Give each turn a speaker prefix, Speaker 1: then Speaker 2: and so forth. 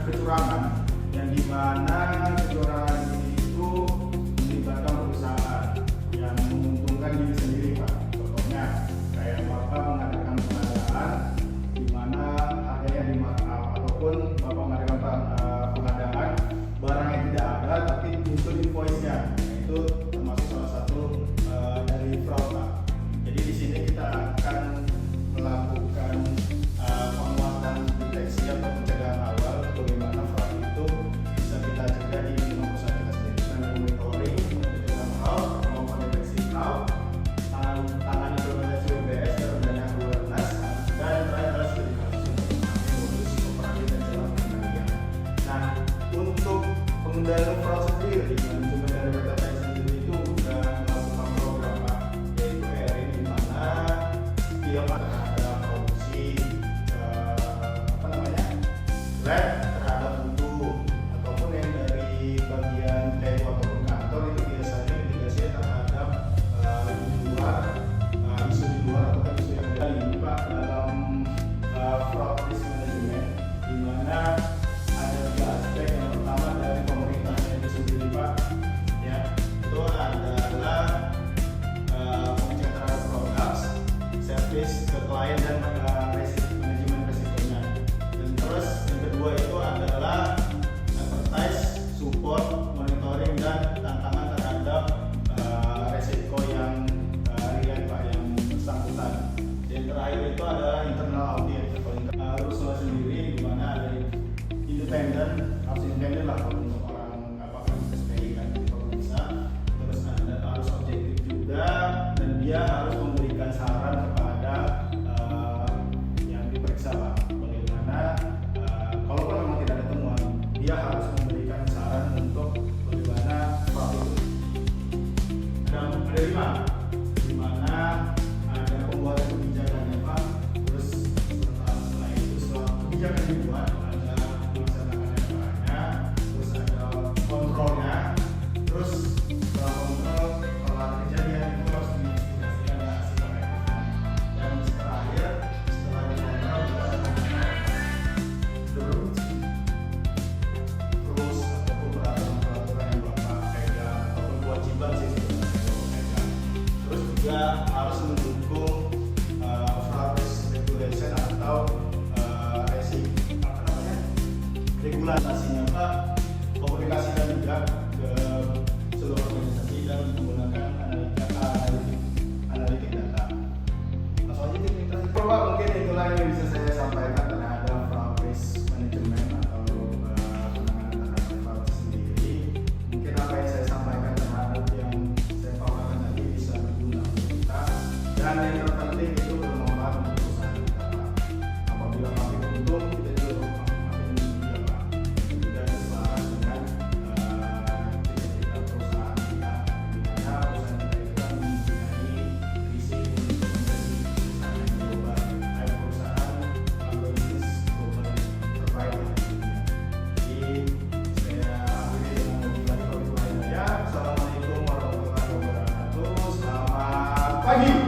Speaker 1: kecurangan, yang dimana kecurangan itu melibatkan perusahaan yang menguntungkan diri sendiri, Pak. Contohnya kayak Bapak mengadakan pengadaan di mana harganya di markup, ataupun Bapak mengadakan pengadaan barang yang tidak ada tapi muncul invoice-nya. Itu termasuk salah satu dari fraud, Pak. Jadi di sini kita akan melakukan penguatan deteksi atau pencegahan awal bagaimana fraud itu bisa kita cegah di lingkungan perusahaan kita sendiri. Dan monitoring pencegahan awal, kemampuan deteksi fraud, tangan implementasi WBS dan rendahnya awareness, dan terakhir adalah sertifikasi modus operandi dan jalan pengendalian. Nah, untuk pengendalian fraud sendiri, manajemen dari BTPN sendiri itu sudah melakukan program, Pak, yaitu ERI, di mana dia ada produksi lab terhadap mutu, ataupun yang dari bagian TU ataupun kantor itu biasanya mitigasinya terhadap isu di luar atau isu yang ada ini, Pak, dalam fraud risk management, di mana ada 3 aspek. Yang pertama dari pemerintahnya itu sendiri, Pak, ya, itu adalah pengecekan terhadap produk, service ke klien, dan manajemen resikonya. Dan terus yang kedua itu adalah advertise, support, monitoring, dan tantangan terhadap resiko yang real, Pak, yang bersangkutan. Dan terakhir itu adalah internal audit. Rusuh sendiri di mana ada independen, harus independen lah kalau untuk orang apakah SPI kan kalau bisa. Terus harus objektif juga, dan dia harus memberikan saran kepada yang diperiksa, Pak, bagaimana kalaupun memang tidak ada temuan, dia harus memberikan saran untuk bagaimana fraud itu. Ada 5, di mana ada pembuatan kebijakannya, Pak. Terus setelah itu, setelah kebijakan dibuat, ada melaksanakan caranya, terus ada kontrolnya, terus setelah kontrol, kalau ada kejadian itu harus diinvestigasikan dan hasil efeknya. Dan terakhir, setelah dikontrol, juga ada terus ataupun peraturan yang Bapak pegang, ataupun kewajiban sih sebenarnya Bapak pegang. Terus juga harus mendukung fraud risk regulation atau regulasinya, Pak. Komunikasikan juga ke seluruh organisasi dan menggunakan analitik data. Langsung aja kita Pak, mungkin itulah yang bisa saya sampaikan terhadap fraud risk management atau penanganan terhadap fraud sendiri. Mungkin apa yang saya sampaikan terhadap yang saya paparkan tadi bisa berguna untuk kita, dan yang terpenting itu bermanfaat untuk perusahaan kita, Pak. Apabila makin untung, kita juga makin untung juga, Pak. Dan juga selaras dengan cita-cita perusahaan kita, di mana perusahaan kita itu kan mempunyai visi untuk menjadi perusahaan yang global, perusahaan bisnis global terbaik di dunia. Jadi saya akhiri dengan motivasi lainnya. Assalamualaikum warahmatullahi wabarakatuh. Selamat pagi.